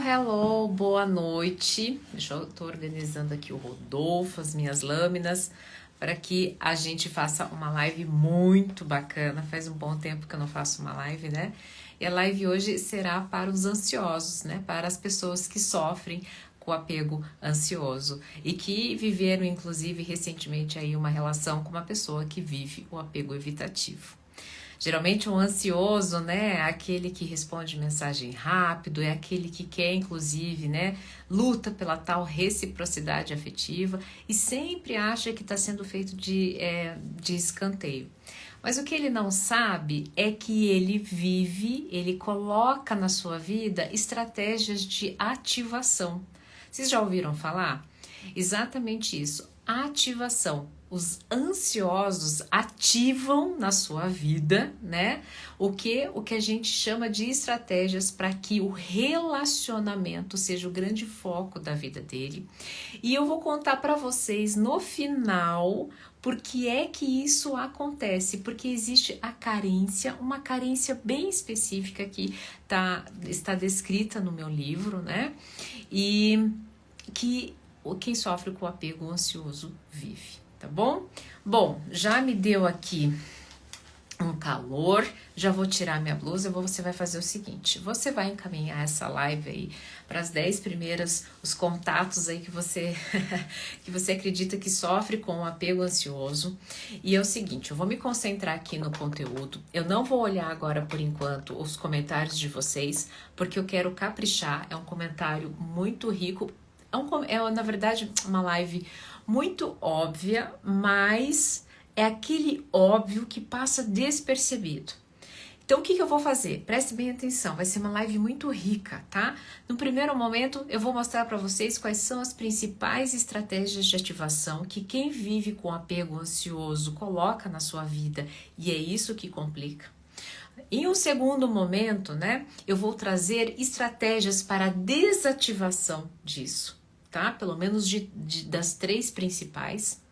hello, boa noite. Eu tô organizando aqui o Rodolfo, as minhas lâminas, para que a gente faça uma live muito bacana. Faz um bom tempo que eu não faço uma live, né? E a live hoje será para os ansiosos, né? Para as pessoas que sofrem com apego ansioso e que viveram, inclusive, recentemente aí uma relação com uma pessoa que vive o apego evitativo. Geralmente o ansioso, né, é aquele que responde mensagem rápido, é aquele que quer, inclusive, né, luta pela tal reciprocidade afetiva e sempre acha que está sendo feito de escanteio. Mas o que ele não sabe é que ele coloca na sua vida estratégias de ativação. Vocês já ouviram falar? Exatamente isso, ativação. Os ansiosos ativam na sua vida, né? O que a gente chama de estratégias para que o relacionamento seja o grande foco da vida dele. E eu vou contar para vocês no final por que é que isso acontece, porque existe a carência, uma carência bem específica que está descrita no meu livro, né? E que quem sofre com apego ansioso vive. Tá bom? Bom, já me deu aqui um calor, já vou tirar minha blusa, você vai fazer o seguinte, você vai encaminhar essa live aí para as 10 primeiras, os contatos aí que você que você acredita que sofre com o apego ansioso. E é o seguinte, eu vou me concentrar aqui no conteúdo, eu não vou olhar agora por enquanto os comentários de vocês, porque eu quero caprichar, é um comentário muito rico, na verdade uma live muito óbvia, mas é aquele óbvio que passa despercebido. Então, o que eu vou fazer? Preste bem atenção, vai ser uma live muito rica, tá? No primeiro momento, eu vou mostrar para vocês quais são as principais estratégias de ativação que quem vive com apego ansioso coloca na sua vida, e é isso que complica. Em um segundo momento, né, eu vou trazer estratégias para a desativação disso. Tá? Pelo menos das 3 principais.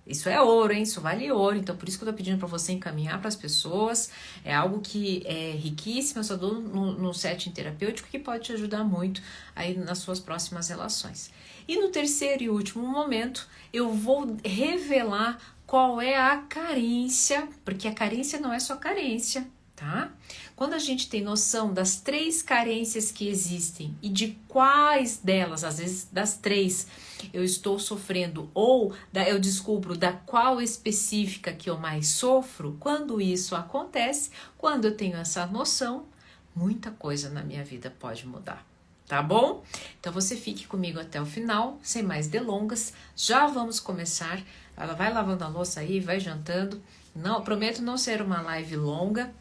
Isso é ouro, hein? Isso vale ouro. Então, por isso que eu tô pedindo para você encaminhar para as pessoas. É algo que é riquíssimo. Eu só dou no setting terapêutico que pode te ajudar muito aí nas suas próximas relações. E no terceiro e último momento, eu vou revelar qual é a carência, porque a carência não é só carência, tá? Quando a gente tem noção das 3 carências que existem e de quais delas, às vezes das 3, eu estou sofrendo ou eu descubro da qual específica que eu mais sofro, quando isso acontece, quando eu tenho essa noção, muita coisa na minha vida pode mudar. Tá bom? Então você fique comigo até o final, sem mais delongas, já vamos começar. Ela vai lavando a louça aí, vai jantando. Não, prometo não ser uma live longa.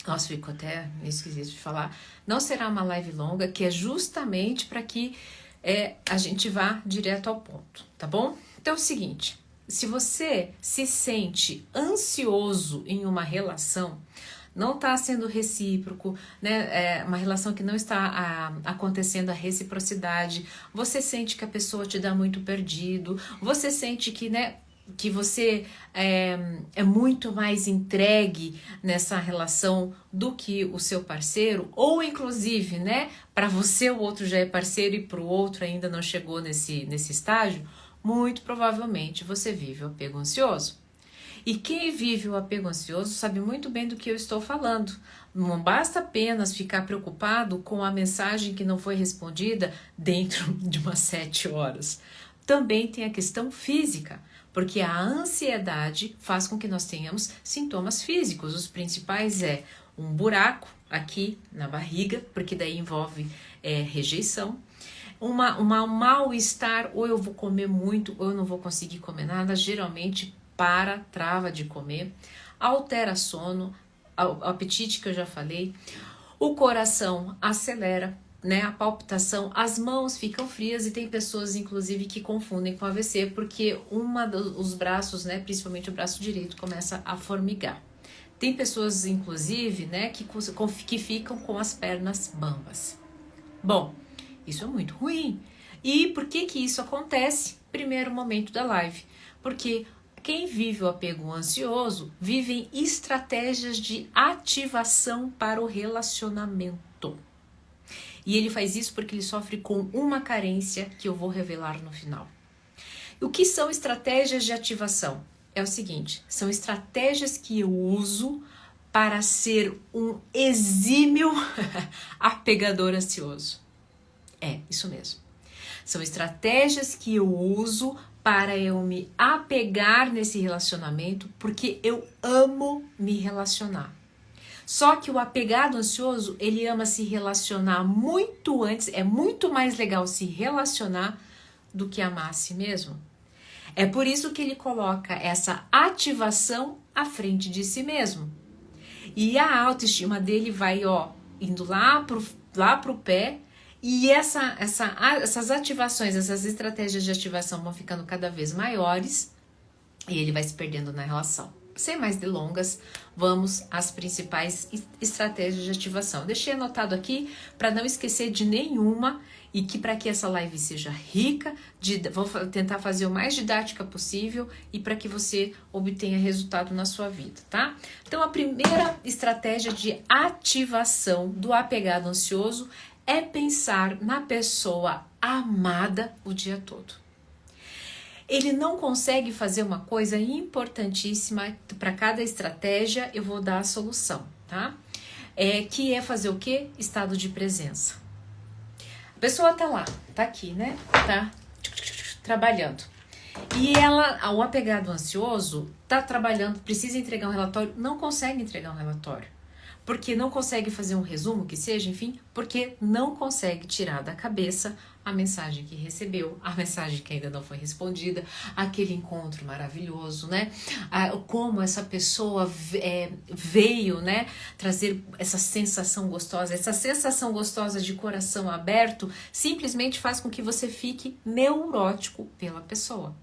Nossa, ficou até esquisito de falar. Não será uma live longa, que é justamente para que a gente vá direto ao ponto, tá bom? Então é o seguinte, se você se sente ansioso em uma relação, não está sendo recíproco, né? É uma relação que não está acontecendo a reciprocidade, você sente que a pessoa te dá muito perdido, você sente que, né, que você é muito mais entregue nessa relação do que o seu parceiro, ou inclusive, né, para você o outro já é parceiro e para o outro ainda não chegou nesse estágio, muito provavelmente você vive o apego ansioso. E quem vive o apego ansioso sabe muito bem do que eu estou falando. Não basta apenas ficar preocupado com a mensagem que não foi respondida dentro de umas 7 horas. Também tem a questão física, porque a ansiedade faz com que nós tenhamos sintomas físicos. Os principais é um buraco aqui na barriga, porque daí envolve rejeição, um mal-estar, ou eu vou comer muito, ou eu não vou conseguir comer nada, geralmente trava de comer, altera sono, o apetite que eu já falei, o coração acelera, né, a palpitação, as mãos ficam frias e tem pessoas inclusive que confundem com AVC porque os braços, né, principalmente o braço direito, começa a formigar. Tem pessoas inclusive, né, que ficam com as pernas bambas. Bom, isso é muito ruim. E por que isso acontece? Primeiro momento da live, porque quem vive o apego ansioso vive estratégias de ativação para o relacionamento. E ele faz isso porque ele sofre com uma carência que eu vou revelar no final. O que são estratégias de ativação? É o seguinte, são estratégias que eu uso para ser um exímio apegador ansioso. É, isso mesmo. São estratégias que eu uso para eu me apegar nesse relacionamento, porque eu amo me relacionar. Só que o apegado ansioso, ele ama se relacionar muito antes, é muito mais legal se relacionar do que amar a si mesmo. É por isso que ele coloca essa ativação à frente de si mesmo. E a autoestima dele vai, indo lá pro pé, e essas ativações, essas estratégias de ativação vão ficando cada vez maiores e ele vai se perdendo na relação. Sem mais delongas, vamos às principais estratégias de ativação. Deixei anotado aqui para não esquecer de nenhuma e que para que essa live seja rica, vou tentar fazer o mais didática possível e para que você obtenha resultado na sua vida, tá? Então, a primeira estratégia de ativação do apegado ansioso é pensar na pessoa amada o dia todo. Ele não consegue fazer uma coisa importantíssima, para cada estratégia eu vou dar a solução, tá? Que é fazer o quê? Estado de presença. A pessoa tá lá, tá aqui, né? Tá trabalhando. E o apegado ansioso, tá trabalhando, precisa entregar um relatório, não consegue entregar um relatório. Porque não consegue fazer um resumo que seja, enfim, porque não consegue tirar da cabeça a mensagem que recebeu, a mensagem que ainda não foi respondida, aquele encontro maravilhoso, né? Como essa pessoa veio, né, trazer essa sensação gostosa de coração aberto, simplesmente faz com que você fique neurótico pela pessoa.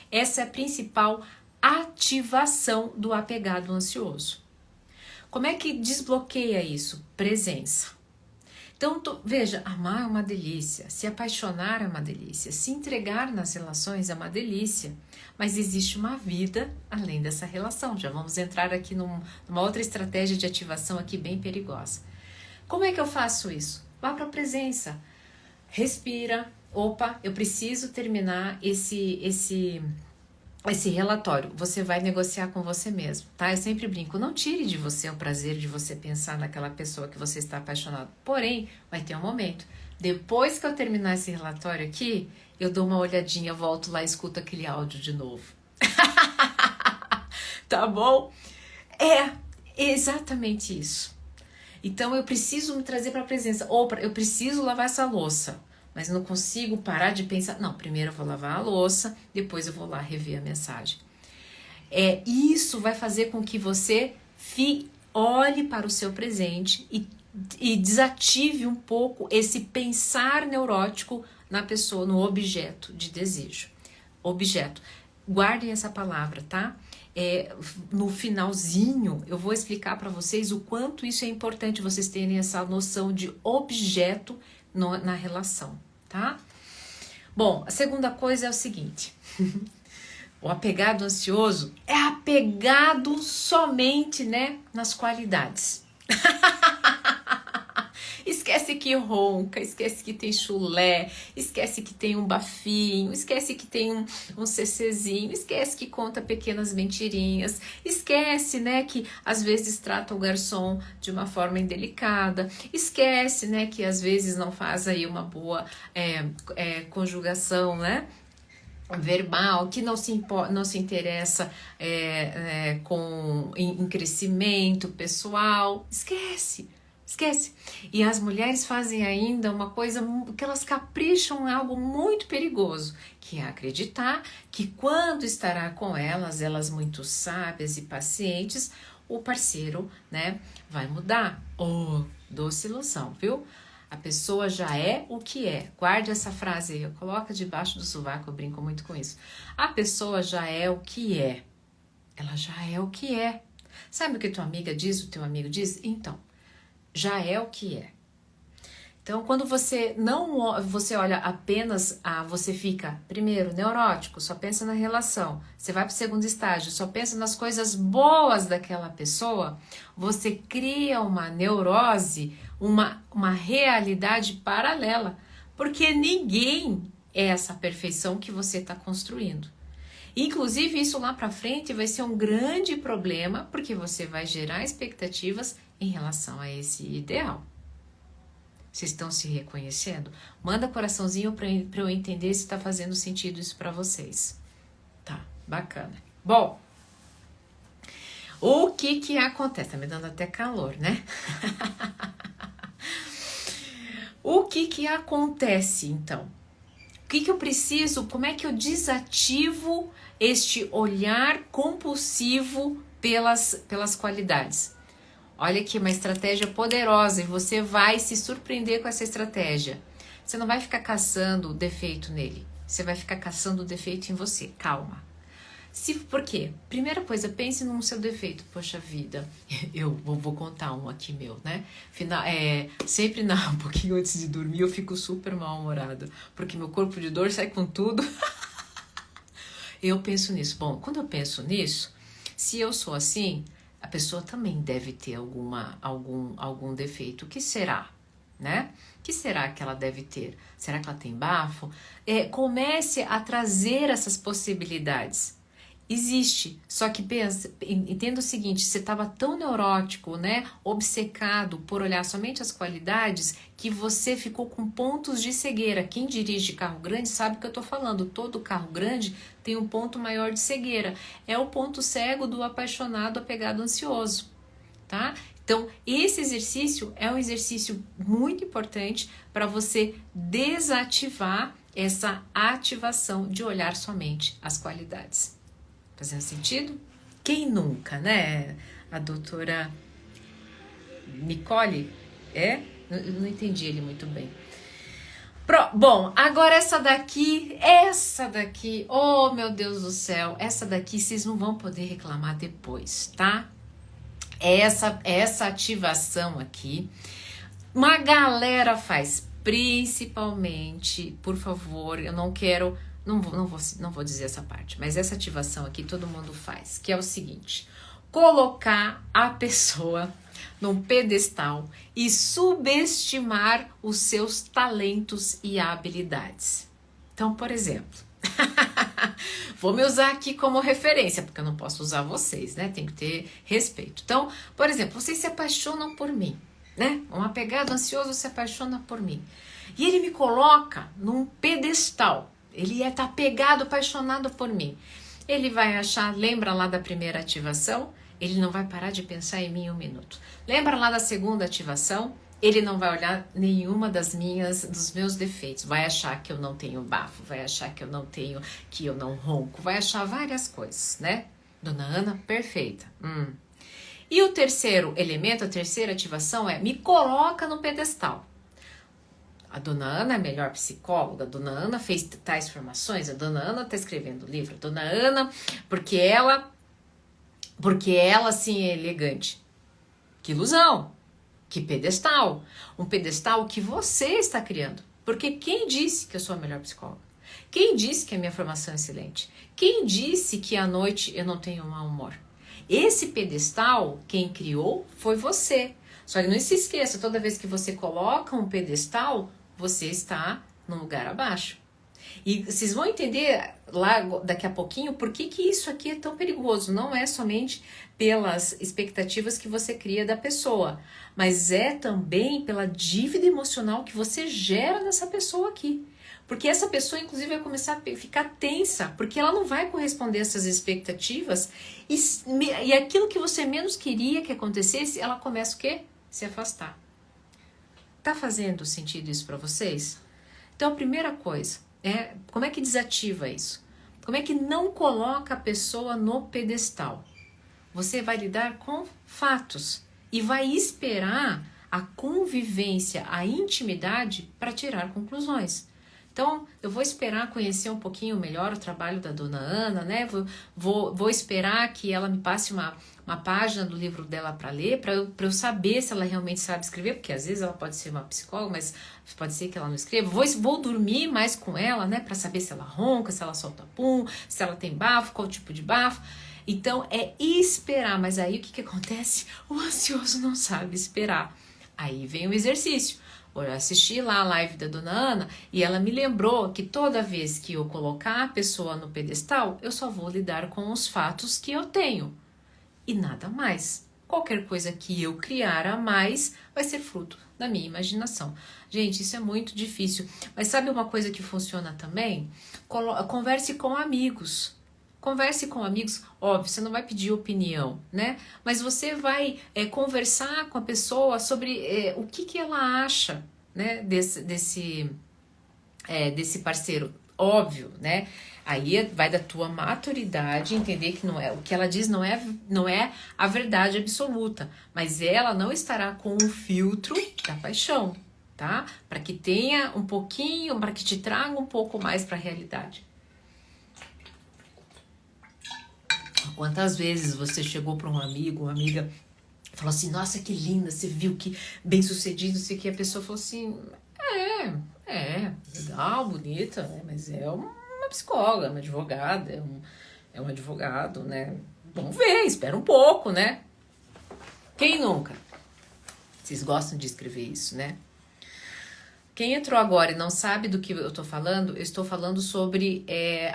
Essa é a principal ativação do apegado ansioso. Como é que desbloqueia isso? Presença. Então, veja, amar é uma delícia, se apaixonar é uma delícia, se entregar nas relações é uma delícia, mas existe uma vida além dessa relação. Já vamos entrar aqui numa outra estratégia de ativação aqui bem perigosa. Como é que eu faço isso? Vá para a presença, respira, eu preciso terminar esse relatório, você vai negociar com você mesmo, tá? Eu sempre brinco, não tire de você o prazer de você pensar naquela pessoa que você está apaixonado. Porém, vai ter um momento. Depois que eu terminar esse relatório aqui, eu dou uma olhadinha, volto lá e escuto aquele áudio de novo. Tá bom? É exatamente isso. Então, eu preciso me trazer para a presença. Eu preciso lavar essa louça. Mas não consigo parar de pensar, não, primeiro eu vou lavar a louça, depois eu vou lá rever a mensagem. Isso vai fazer com que você olhe para o seu presente e desative um pouco esse pensar neurótico na pessoa, no objeto de desejo. Objeto. Guardem essa palavra, tá? No finalzinho eu vou explicar para vocês o quanto isso é importante, vocês terem essa noção de objeto na relação, tá? Bom, a segunda coisa é o seguinte, o apegado ansioso é apegado somente, né, nas qualidades. Esquece que ronca, esquece que tem chulé, esquece que tem um bafinho, esquece que tem um CCzinho, esquece que conta pequenas mentirinhas, esquece, né, que às vezes trata o garçom de uma forma indelicada, esquece, né, que às vezes não faz aí uma boa conjugação, né, verbal, que não se interessa em crescimento pessoal, esquece. E as mulheres fazem ainda uma coisa que elas capricham em algo muito perigoso, que é acreditar que quando estará com elas muito sábias e pacientes, o parceiro, né, vai mudar. Doce ilusão, viu? A pessoa já é o que é. Guarde essa frase aí, coloca debaixo do sovaco, eu brinco muito com isso. A pessoa já é o que é. Ela já é o que é. Sabe o que tua amiga diz, o teu amigo diz? Então, já é o que é. Então, quando você não você olha apenas você fica, primeiro, neurótico, só pensa na relação. Você vai para o segundo estágio, só pensa nas coisas boas daquela pessoa. Você cria uma neurose, uma realidade paralela, porque ninguém é essa perfeição que você está construindo. Inclusive, isso lá para frente vai ser um grande problema, porque você vai gerar expectativas em relação a esse ideal. Vocês estão se reconhecendo? Manda coraçãozinho para eu entender se está fazendo sentido isso para vocês. Tá, bacana. Bom, o que acontece? Tá me dando até calor, né? O que acontece, então? O que eu preciso? Como é que eu desativo este olhar compulsivo pelas qualidades? Olha aqui, uma estratégia poderosa e você vai se surpreender com essa estratégia. Você não vai ficar caçando o defeito nele, você vai ficar caçando o defeito em você. Calma. Por quê? Primeira coisa, pense no seu defeito. Poxa vida, eu vou contar um aqui meu, né? Sempre um pouquinho antes de dormir eu fico super mal-humorada, porque meu corpo de dor sai com tudo. Eu penso nisso. Bom, quando eu penso nisso, se eu sou assim, a pessoa também deve ter algum defeito. O que será? Né? O que será que ela deve ter? Será que ela tem bafo? Comece a trazer essas possibilidades. Existe, só que entenda o seguinte, você estava tão neurótico, né, obcecado por olhar somente as qualidades, que você ficou com pontos de cegueira. Quem dirige carro grande sabe o que eu estou falando, todo carro grande tem um ponto maior de cegueira, é o ponto cego do apaixonado, apegado, ansioso, tá? Então, esse exercício é um exercício muito importante para você desativar essa ativação de olhar somente as qualidades. Fazendo sentido? Quem nunca, né? A doutora Nicole, Eu não entendi ele muito bem. Bom, agora essa daqui, oh meu Deus do céu, essa daqui vocês não vão poder reclamar depois, tá? Essa ativação aqui, uma galera faz, principalmente, por favor, eu não quero... Não vou dizer essa parte, mas essa ativação aqui todo mundo faz, que é o seguinte: colocar a pessoa num pedestal e subestimar os seus talentos e habilidades. Então, por exemplo, vou me usar aqui como referência, porque eu não posso usar vocês, né? Tem que ter respeito. Então, por exemplo, vocês se apaixonam por mim, né? Um apegado ansioso se apaixona por mim. E ele me coloca num pedestal. Ele tá apegado, apaixonado por mim. Ele vai achar, lembra lá da primeira ativação? Ele não vai parar de pensar em mim um minuto. Lembra lá da segunda ativação? Ele não vai olhar nenhuma dos meus defeitos. Vai achar que eu não tenho bafo, vai achar que eu não ronco, vai achar várias coisas, né? Dona Ana, perfeita. E o terceiro elemento, a terceira ativação me coloca no pedestal. A Dona Ana é a melhor psicóloga, a Dona Ana fez tais formações, a Dona Ana está escrevendo livro, a Dona Ana, porque ela assim é elegante. Que ilusão, que pedestal, um pedestal que você está criando. Porque quem disse que eu sou a melhor psicóloga? Quem disse que a minha formação é excelente? Quem disse que à noite eu não tenho mau humor? Esse pedestal, quem criou foi você. Só que não se esqueça, toda vez que você coloca um pedestal, você está num lugar abaixo. E vocês vão entender lá daqui a pouquinho por que isso aqui é tão perigoso. Não é somente pelas expectativas que você cria da pessoa, mas é também pela dívida emocional que você gera nessa pessoa aqui. Porque essa pessoa, inclusive, vai começar a ficar tensa, porque ela não vai corresponder a essas expectativas e aquilo que você menos queria que acontecesse, ela começa o quê? Se afastar. Tá fazendo sentido isso para vocês? Então, a primeira coisa como é que desativa isso? Como é que não coloca a pessoa no pedestal? Você vai lidar com fatos e vai esperar a convivência, a intimidade para tirar conclusões. Então, eu vou esperar conhecer um pouquinho melhor o trabalho da dona Ana, né? Vou esperar que ela me passe uma página do livro dela para ler, para eu saber se ela realmente sabe escrever, porque às vezes ela pode ser uma psicóloga, mas pode ser que ela não escreva. Vou dormir mais com ela, né? Para saber se ela ronca, se ela solta pum, se ela tem bafo, qual tipo de bafo. Então, é esperar. Mas aí o que acontece? O ansioso não sabe esperar. Aí vem o exercício. Eu assisti lá a live da dona Ana e ela me lembrou que toda vez que eu colocar a pessoa no pedestal, eu só vou lidar com os fatos que eu tenho e nada mais. Qualquer coisa que eu criar a mais vai ser fruto da minha imaginação. Gente, isso é muito difícil. Mas sabe uma coisa que funciona também? Converse com amigos. Converse com amigos, óbvio, você não vai pedir opinião, né? Mas você vai conversar com a pessoa sobre o que ela acha, né? Desse parceiro, óbvio, né? Aí vai da tua maturidade entender que não é o que ela diz não é a verdade absoluta, mas ela não estará com o filtro da paixão, tá? Para que tenha um pouquinho, para que te traga um pouco mais para a realidade. Quantas vezes você chegou para um amigo, uma amiga, falou assim, nossa, que linda, você viu que bem sucedido, sei que a pessoa falou assim, legal, bonita, né? Mas é uma psicóloga, uma advogada, é um advogado, né? Vamos ver, espera um pouco, né? Quem nunca? Vocês gostam de escrever isso, né? Quem entrou agora e não sabe do que eu estou falando sobre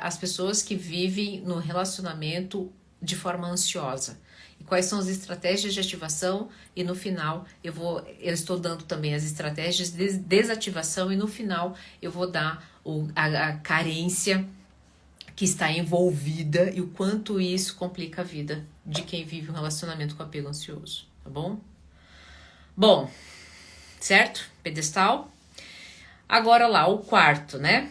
as pessoas que vivem no relacionamento de forma ansiosa. E quais são as estratégias de ativação e no final eu estou dando também as estratégias de desativação e no final eu vou dar a carência que está envolvida e o quanto isso complica a vida de quem vive um relacionamento com apego ansioso, tá bom? Bom, certo? Pedestal. Agora lá, o quarto, né?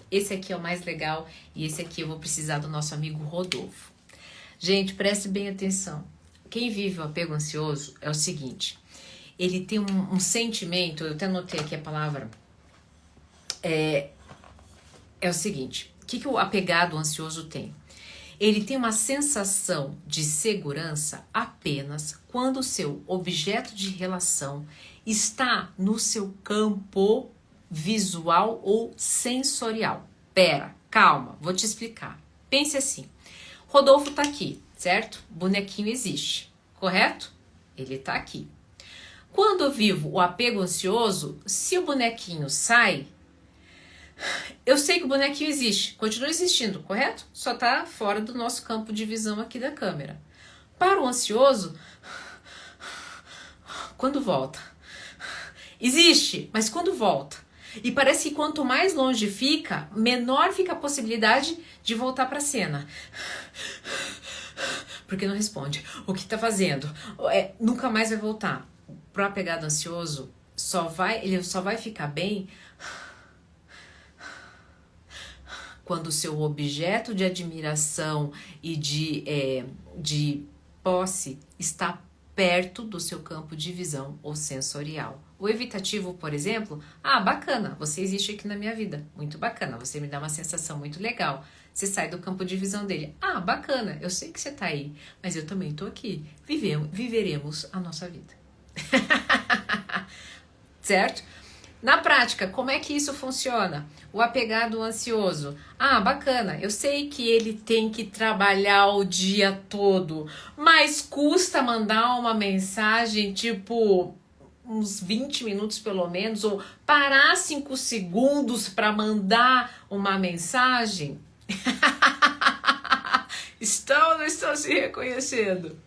Esse aqui é o mais legal e esse aqui eu vou precisar do nosso amigo Rodolfo. Gente, preste bem atenção. Quem vive o apego ansioso é o seguinte, ele tem um sentimento, eu até anotei aqui a palavra, é o seguinte, o que o apegado ansioso tem? Ele tem uma sensação de segurança apenas quando o seu objeto de relação está no seu campo visual ou sensorial. Pera, calma, vou te explicar. Pense assim, Rodolfo tá aqui, certo? O bonequinho existe, correto? Ele tá aqui. Quando eu vivo o apego ansioso, se o bonequinho sai, eu sei que o bonequinho existe, continua existindo, correto? Só tá fora do nosso campo de visão aqui da câmera. Para o ansioso, quando volta? Existe, mas quando volta? E parece que quanto mais longe fica, menor fica a possibilidade de voltar para a cena. Porque não responde. O que tá fazendo? Nunca mais vai voltar. Pro apegado ansioso, ele só vai ficar bem quando o seu objeto de admiração e de posse está perto do seu campo de visão ou sensorial. O evitativo, por exemplo, bacana, você existe aqui na minha vida, muito bacana, você me dá uma sensação muito legal. Você sai do campo de visão dele, bacana, eu sei que você tá aí, mas eu também tô aqui, viveremos a nossa vida. Certo? Na prática, como é que isso funciona? O apegado ansioso. Bacana, eu sei que ele tem que trabalhar o dia todo, mas custa mandar uma mensagem, tipo, uns 20 minutos pelo menos, ou parar 5 segundos para mandar uma mensagem? Estão ou não estão se reconhecendo?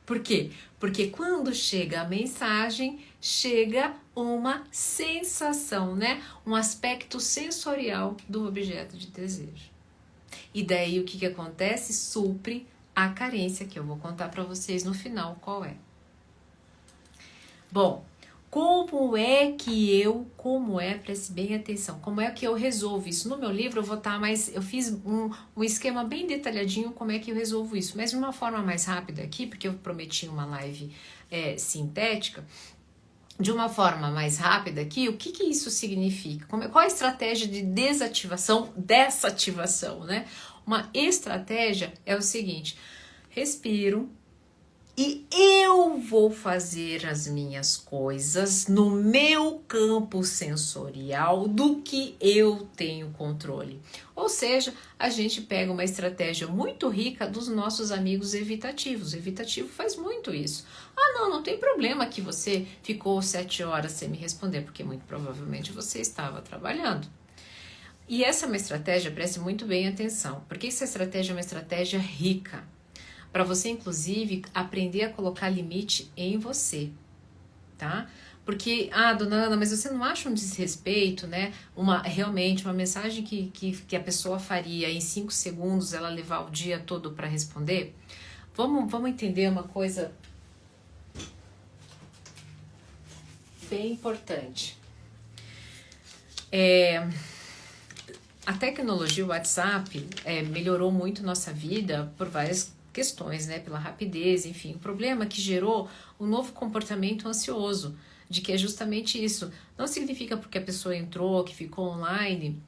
Por quê? Porque quando chega a mensagem, chega uma sensação, né? Um aspecto sensorial do objeto de desejo. E daí o que acontece? Supre a carência, que eu vou contar para vocês no final qual é. Bom, preste bem atenção, como é que eu resolvo isso? No meu livro eu fiz um esquema bem detalhadinho como é que eu resolvo isso, mas de uma forma mais rápida aqui, porque eu prometi uma live sintética. de uma forma mais rápida aqui, o que que isso significa? Qual a estratégia de desativação dessa ativação, né? Uma estratégia é o seguinte: respiro e eu vou fazer as minhas coisas no meu campo sensorial do que eu tenho controle. Ou seja, a gente pega uma estratégia muito rica dos nossos amigos evitativos. O evitativo faz muito isso. Ah, não tem problema que você ficou 7 horas sem me responder, porque muito provavelmente você estava trabalhando. E essa é uma estratégia, preste muito bem atenção, porque essa estratégia é uma estratégia rica, para você, inclusive, aprender a colocar limite em você, tá? Porque, dona Ana, mas você não acha um desrespeito, né? Realmente, uma mensagem que a pessoa faria em 5 segundos, ela levar o dia todo para responder? Vamos entender uma coisa bem importante. A tecnologia, o WhatsApp, melhorou muito nossa vida por várias questões, né? Pela rapidez, enfim. O problema é que gerou um novo comportamento ansioso, de que é justamente isso. Não significa porque a pessoa entrou, que ficou online,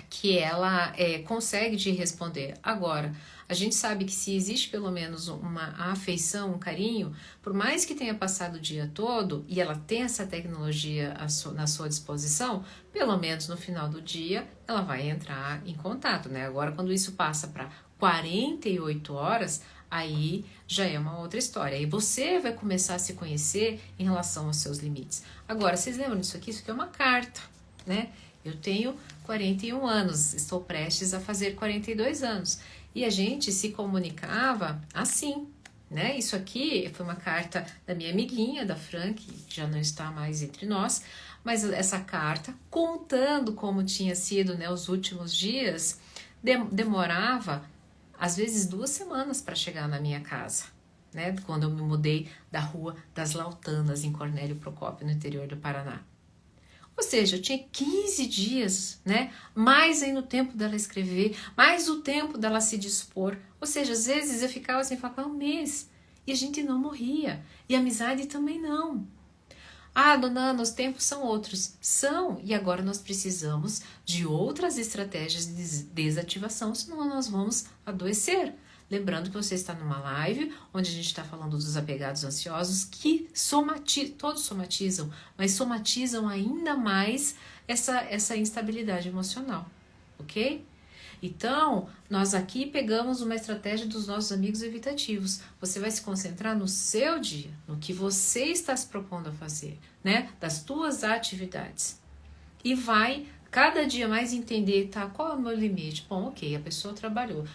que ela consegue te responder. Agora, a gente sabe que se existe pelo menos uma afeição, um carinho, por mais que tenha passado o dia todo e ela tenha essa tecnologia na sua disposição, pelo menos no final do dia ela vai entrar em contato, né? Agora, quando isso passa para 48 horas, aí já é uma outra história. Aí você vai começar a se conhecer em relação aos seus limites. Agora, vocês lembram disso aqui? Isso aqui é uma carta, né? Eu tenho 41 anos, estou prestes a fazer 42 anos. E a gente se comunicava assim, né? Isso aqui foi uma carta da minha amiguinha, da Fran, que já não está mais entre nós, mas essa carta, contando como tinha sido, né, os últimos dias, demorava, às vezes, 2 semanas para chegar na minha casa, né? Quando eu me mudei da Rua das Lautanas, em Cornélio Procópio, no interior do Paraná. Ou seja, eu tinha 15 dias, né? Mais aí no tempo dela escrever, mais o tempo dela se dispor. Ou seja, às vezes eu ficava assim, falava um mês, e a gente não morria. E a amizade também não. Dona Ana, os tempos são outros. São, e agora nós precisamos de outras estratégias de desativação, senão nós vamos adoecer. Lembrando que você está numa live onde a gente está falando dos apegados ansiosos que todos somatizam, mas somatizam ainda mais essa instabilidade emocional, ok? Então, nós aqui pegamos uma estratégia dos nossos amigos evitativos. Você vai se concentrar no seu dia, no que você está se propondo a fazer, né? Das tuas atividades. E vai cada dia mais entender, tá? Qual é o meu limite? Bom, ok, a pessoa trabalhou.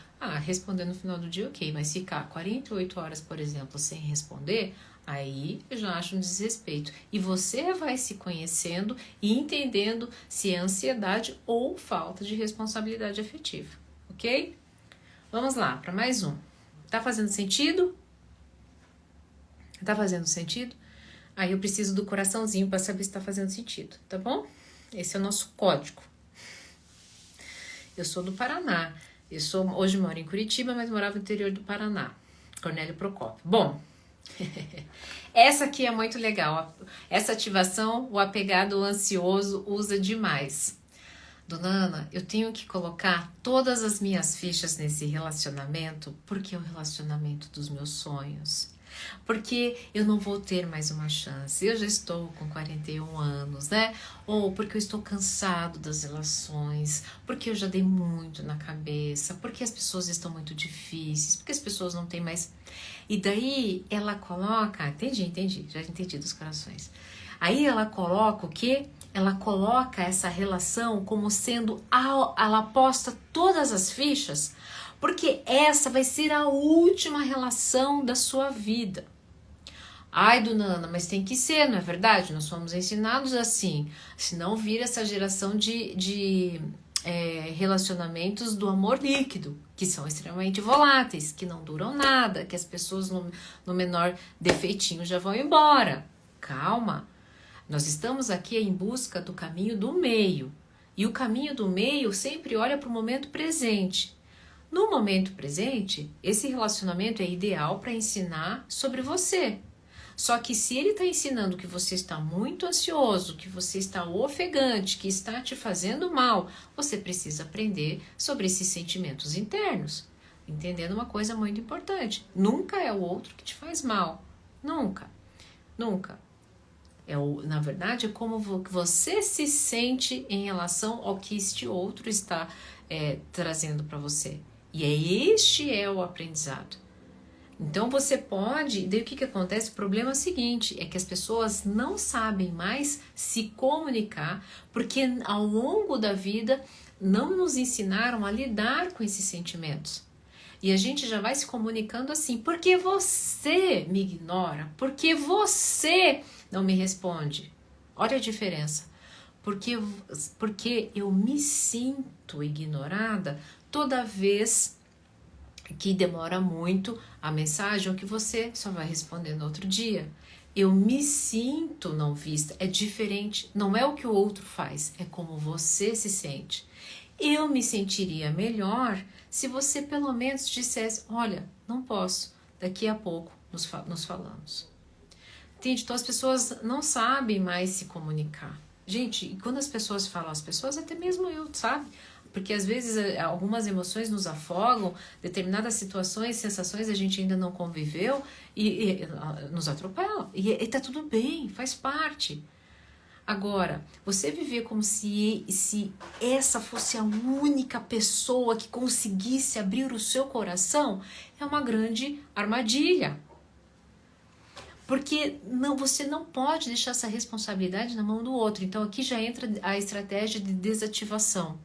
Responder no final do dia, ok, mas ficar 48 horas, por exemplo, sem responder, aí eu já acho um desrespeito. E você vai se conhecendo e entendendo se é ansiedade ou falta de responsabilidade afetiva, ok? Vamos lá, para mais um. Tá fazendo sentido? Tá fazendo sentido? Aí eu preciso do coraçãozinho para saber se tá fazendo sentido, tá bom? Esse é o nosso código. Eu sou do Paraná. Hoje moro em Curitiba, mas morava no interior do Paraná. Cornélio Procópio. Bom, essa aqui é muito legal. Essa ativação, o apegado ansioso usa demais. Dona Ana, eu tenho que colocar todas as minhas fichas nesse relacionamento porque é o relacionamento dos meus sonhos. Porque eu não vou ter mais uma chance, eu já estou com 41 anos, né? Ou porque eu estou cansado das relações, porque eu já dei muito na cabeça, porque as pessoas estão muito difíceis, porque as pessoas não têm mais... E daí ela coloca... Entendi, já entendi dos corações. Aí ela coloca o quê? Ela coloca essa relação como sendo... Ela aposta todas as fichas... Porque essa vai ser a última relação da sua vida. Dona Ana, mas tem que ser, não é verdade? Nós fomos ensinados assim. Senão vira essa geração de relacionamentos do amor líquido, que são extremamente voláteis, que não duram nada, que as pessoas no menor defeitinho já vão embora. Calma. Nós estamos aqui em busca do caminho do meio. E o caminho do meio sempre olha para o momento presente. No momento presente, esse relacionamento é ideal para ensinar sobre você. Só que se ele está ensinando que você está muito ansioso, que você está ofegante, que está te fazendo mal, você precisa aprender sobre esses sentimentos internos. Entendendo uma coisa muito importante. Nunca é o outro que te faz mal. Nunca. Nunca. Na verdade, é como você se sente em relação ao que este outro está trazendo para você. E este é o aprendizado. Então você pode, daí o que acontece? O problema é o seguinte, é que as pessoas não sabem mais se comunicar, porque ao longo da vida não nos ensinaram a lidar com esses sentimentos. E a gente já vai se comunicando assim, porque você me ignora, porque você não me responde. Olha a diferença. Porque eu me sinto ignorada toda vez que demora muito a mensagem ou que você só vai responder no outro dia. Eu me sinto não vista, é diferente, não é o que o outro faz, é como você se sente. Eu me sentiria melhor se você pelo menos dissesse, olha, não posso, daqui a pouco nos falamos. Entende? Então as pessoas não sabem mais se comunicar. Gente, e quando as pessoas falam, as pessoas, até mesmo eu, sabe? Porque às vezes algumas emoções nos afogam, determinadas situações, sensações a gente ainda não conviveu e nos atropelam. E tá tudo bem, faz parte. Agora, você viver como se essa fosse a única pessoa que conseguisse abrir o seu coração é uma grande armadilha. Porque você não pode deixar essa responsabilidade na mão do outro. Então aqui já entra a estratégia de desativação.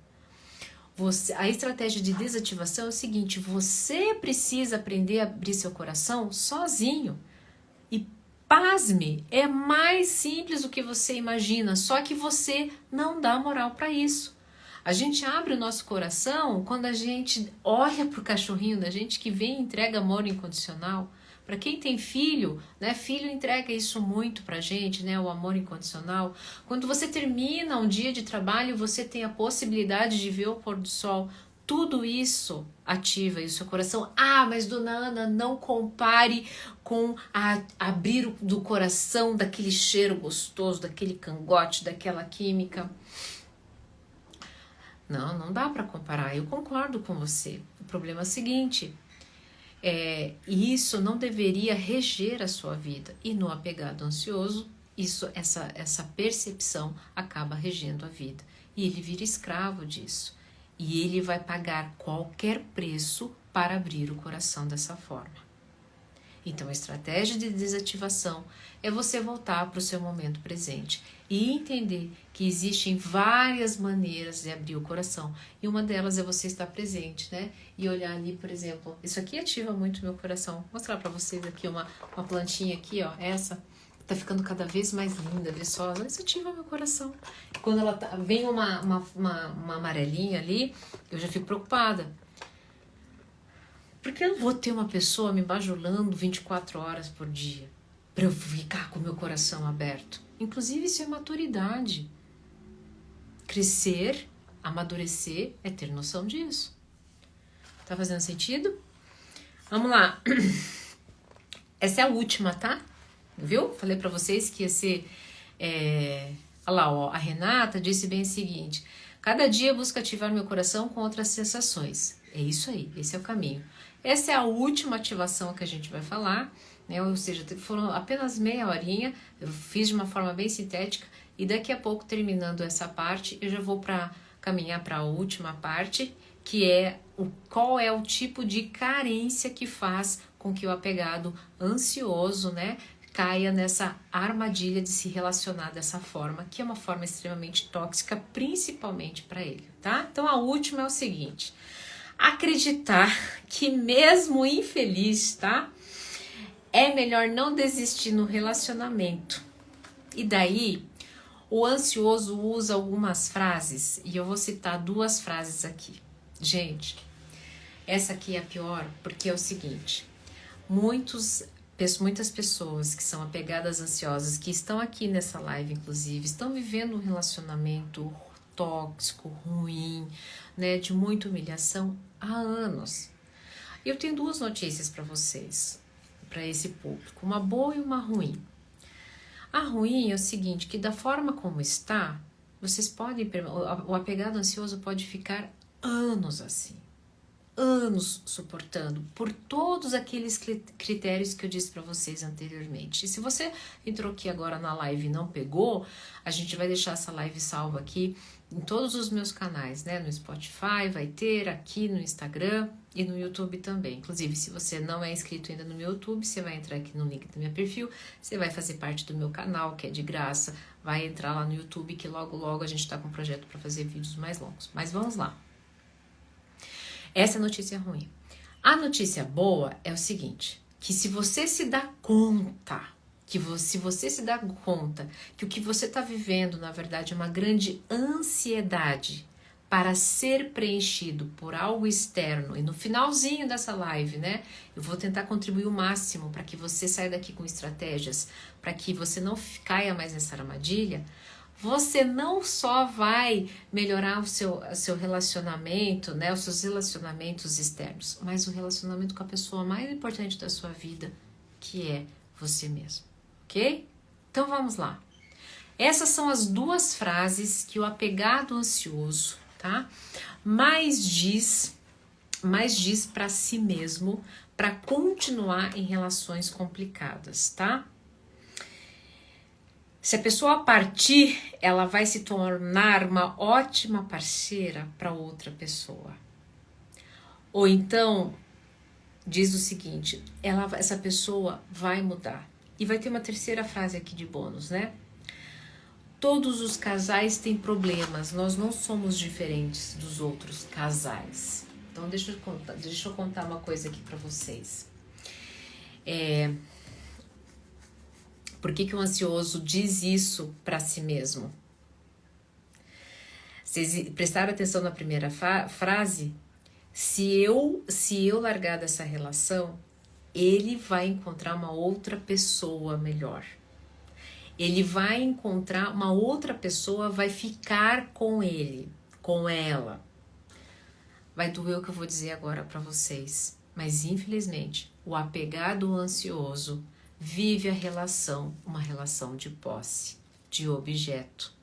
A estratégia de desativação é o seguinte, você precisa aprender a abrir seu coração sozinho. E pasme, é mais simples do que você imagina, só que você não dá moral para isso. A gente abre o nosso coração quando a gente olha para o cachorrinho da gente que vem e entrega amor incondicional. Para quem tem filho, né, filho entrega isso muito pra gente, né, o amor incondicional. Quando você termina um dia de trabalho, você tem a possibilidade de ver o pôr do sol. Tudo isso ativa o seu coração. Ah, mas dona Ana, não compare com abrir do coração daquele cheiro gostoso, daquele cangote, daquela química. Não dá para comparar. Eu concordo com você. O problema é o seguinte, isso não deveria reger a sua vida. E no apegado ansioso, essa percepção acaba regendo a vida. E ele vira escravo disso. E ele vai pagar qualquer preço para abrir o coração dessa forma. Então a estratégia de desativação é você voltar para o seu momento presente e entender que existem várias maneiras de abrir o coração. E uma delas é você estar presente, né? E olhar ali, por exemplo, isso aqui ativa muito meu coração. Vou mostrar para vocês aqui uma plantinha aqui, ó, essa tá ficando cada vez mais linda, viçosa. Isso ativa meu coração. Quando ela vem uma amarelinha ali, eu já fico preocupada. Porque eu não vou ter uma pessoa me bajulando 24 horas por dia para eu ficar com o meu coração aberto. Inclusive isso é maturidade. Crescer, amadurecer é ter noção disso. Tá fazendo sentido? Vamos lá. Essa é a última, tá? Viu? Falei para vocês que ia ser... Olha lá, ó, a Renata disse bem o seguinte. Cada dia eu busco ativar meu coração com outras sensações. É isso aí, esse é o caminho. Essa é a última ativação que a gente vai falar, né? Ou seja, foram apenas meia horinha, eu fiz de uma forma bem sintética e daqui a pouco, terminando essa parte, eu já vou caminhar para a última parte, que é qual é o tipo de carência que faz com que o apegado ansioso, né, caia nessa armadilha de se relacionar dessa forma, que é uma forma extremamente tóxica, principalmente para ele, tá? Então a última é o seguinte... Acreditar que mesmo infeliz, tá? É melhor não desistir no relacionamento. E daí, o ansioso usa algumas frases, e eu vou citar 2 frases aqui. Gente, essa aqui é a pior, porque é o seguinte, muitas pessoas que são apegadas ansiosas, que estão aqui nessa live, inclusive, estão vivendo um relacionamento tóxico, ruim, né, de muita humilhação há anos. Eu tenho 2 notícias para vocês. para esse público, uma boa e uma ruim. A ruim é o seguinte, que da forma como está, vocês podem, o apegado ansioso pode ficar anos assim, anos suportando, por todos aqueles critérios que eu disse para vocês anteriormente. E se você entrou aqui agora na live e não pegou, a gente vai deixar essa live salva aqui em todos os meus canais, né? No Spotify, vai ter aqui no Instagram e no YouTube também. Inclusive, se você não é inscrito ainda no meu YouTube, você vai entrar aqui no link do meu perfil, você vai fazer parte do meu canal, que é de graça, vai entrar lá no YouTube, que logo, logo a gente tá com um projeto para fazer vídeos mais longos. Mas vamos lá. Essa é a notícia ruim. A notícia boa é o seguinte, que se você se dá conta, se você se dá conta que o que você está vivendo, na verdade, é uma grande ansiedade para ser preenchido por algo externo, e no finalzinho dessa live, né, eu vou tentar contribuir o máximo para que você saia daqui com estratégias, para que você não caia mais nessa armadilha, você não só vai melhorar o seu relacionamento, né, os seus relacionamentos externos, mas o relacionamento com a pessoa mais importante da sua vida, que é você mesmo, ok? Então vamos lá. Essas são as duas frases que o apegado ansioso, tá, mais diz para si mesmo para continuar em relações complicadas, tá? Se a pessoa partir, ela vai se tornar uma ótima parceira para outra pessoa. Ou então, diz o seguinte, essa pessoa vai mudar. E vai ter uma terceira frase aqui de bônus, né? Todos os casais têm problemas, nós não somos diferentes dos outros casais. Então, deixa eu contar uma coisa aqui para vocês. Por que o ansioso diz isso para si mesmo? Vocês prestaram atenção na primeira frase? Se eu largar dessa relação, ele vai encontrar uma outra pessoa melhor. Ele vai encontrar uma outra pessoa, vai ficar com ele, com ela. Vai doer o que eu vou dizer agora para vocês. Mas infelizmente, o apegado ansioso vive uma relação de posse, de objeto.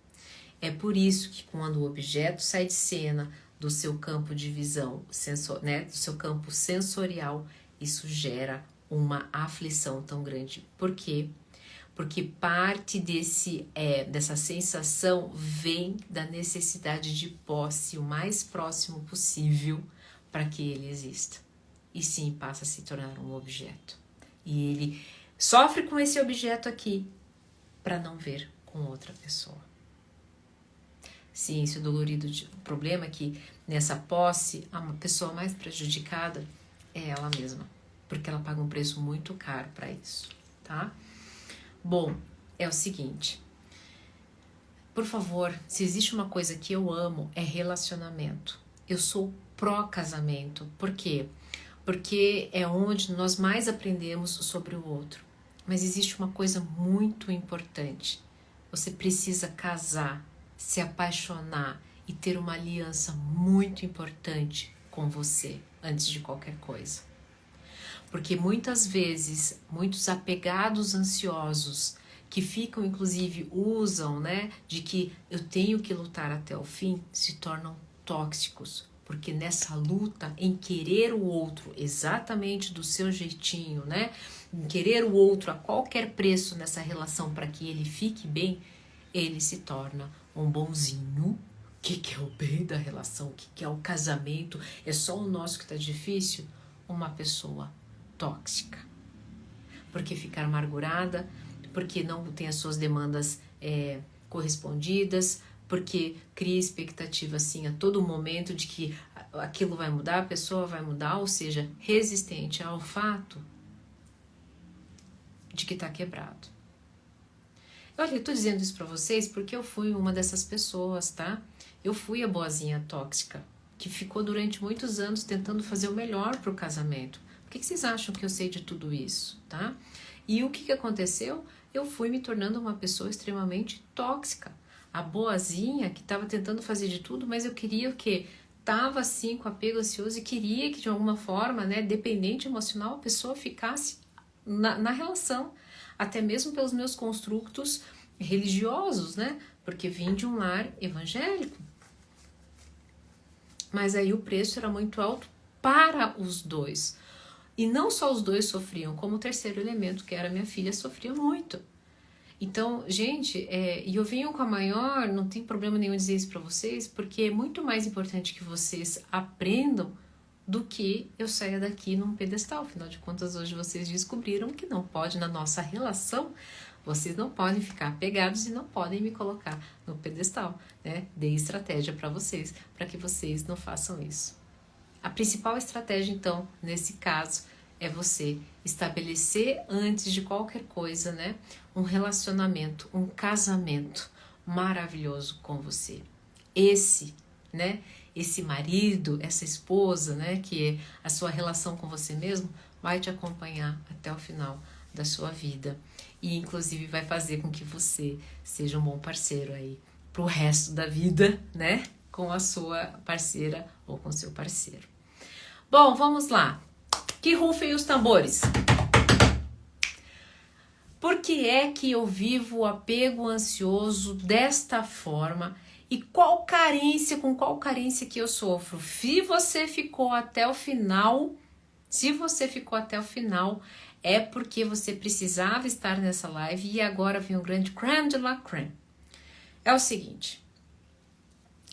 É por isso que quando o objeto sai de cena do seu campo de visão, do seu campo sensorial, isso gera uma aflição tão grande. Por quê? Porque parte dessa sensação vem da necessidade de posse o mais próximo possível para que ele exista. E sim, passa a se tornar um objeto. E ele sofre com esse objeto aqui para não ver com outra pessoa. Sim, isso é dolorido. O problema é que nessa posse, a pessoa mais prejudicada é ela mesma, porque ela paga um preço muito caro para isso, tá? Bom, é o seguinte, por favor, se existe uma coisa que eu amo, é relacionamento. Eu sou pró-casamento. Por quê? Porque é onde nós mais aprendemos sobre o outro. Mas existe uma coisa muito importante. Você precisa casar, se apaixonar e ter uma aliança muito importante com você antes de qualquer coisa. Porque muitas vezes, muitos apegados ansiosos que ficam, inclusive, usam, né, de que eu tenho que lutar até o fim, se tornam tóxicos. Porque nessa luta, em querer o outro exatamente do seu jeitinho, né, em querer o outro a qualquer preço nessa relação para que ele fique bem, ele se torna um bonzinho. O que é o bem da relação? O que é o casamento? É só o nosso que está difícil? Uma pessoa tóxica. Porque ficar amargurada, porque não tem as suas demandas correspondidas, porque cria expectativa assim a todo momento de que aquilo vai mudar, a pessoa vai mudar, ou seja, resistente ao fato de que está quebrado. Olha, eu tô dizendo isso para vocês porque eu fui uma dessas pessoas, tá? Eu fui a boazinha tóxica, que ficou durante muitos anos tentando fazer o melhor pro casamento. Por que vocês acham que eu sei de tudo isso, tá? E o que aconteceu? Eu fui me tornando uma pessoa extremamente tóxica. A boazinha que estava tentando fazer de tudo, mas eu queria o quê? Tava assim com apego ansioso e queria que de alguma forma, né, dependente emocional, a pessoa ficasse na relação, até mesmo pelos meus construtos religiosos, né? Porque vim de um lar evangélico. Mas aí o preço era muito alto para os dois. E não só os dois sofriam, como o terceiro elemento, que era minha filha, sofria muito. Então, gente, e eu venho com a maior, não tem problema nenhum dizer isso para vocês, porque é muito mais importante que vocês aprendam do que eu saia daqui num pedestal. Afinal de contas, hoje vocês descobriram que não pode, na nossa relação, vocês não podem ficar apegados e não podem me colocar no pedestal, né? Dei estratégia para vocês, para que vocês não façam isso. A principal estratégia, então, nesse caso, é você estabelecer antes de qualquer coisa, né? Um relacionamento, um casamento maravilhoso com você. Esse, né? Esse marido, essa esposa, né? Que é a sua relação com você mesmo, vai te acompanhar até o final da sua vida. E, inclusive, vai fazer com que você seja um bom parceiro aí pro resto da vida, né? Com a sua parceira ou com seu parceiro. Bom, vamos lá. Que rufem os tambores. Por que é que eu vivo o apego ansioso desta forma? E com qual carência que eu sofro? Se você ficou até o final, é porque você precisava estar nessa live e agora vem um grande crème de la crème. É o seguinte,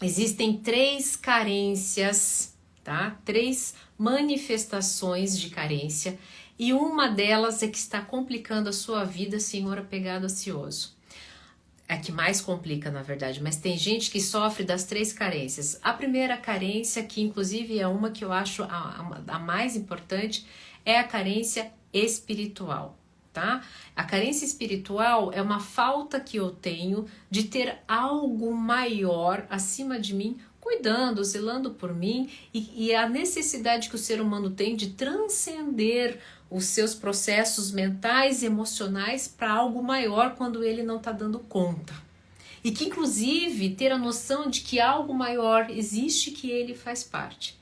existem 3 carências, tá? 3 manifestações de carência e uma delas é que está complicando a sua vida, senhor apegado ansioso. É a que mais complica, na verdade, mas tem gente que sofre das 3 carências. A primeira carência, que inclusive é uma que eu acho a mais importante, é a carência espiritual, tá? A carência espiritual é uma falta que eu tenho de ter algo maior acima de mim, cuidando, zelando por mim, e a necessidade que o ser humano tem de transcender os seus processos mentais e emocionais para algo maior quando ele não está dando conta. E que, inclusive, ter a noção de que algo maior existe, que ele faz parte.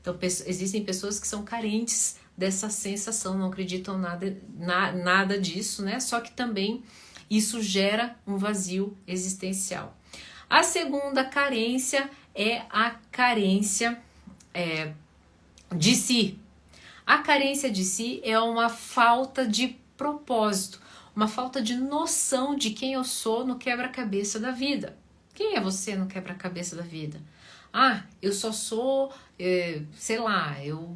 Então, existem pessoas que são carentes dessa sensação, não acreditam nada disso, né? Só que também isso gera um vazio existencial. A segunda carência é a carência de si. A carência de si é uma falta de propósito, uma falta de noção de quem eu sou no quebra-cabeça da vida. Quem é você no quebra-cabeça da vida? Ah, eu só sou, sei lá, eu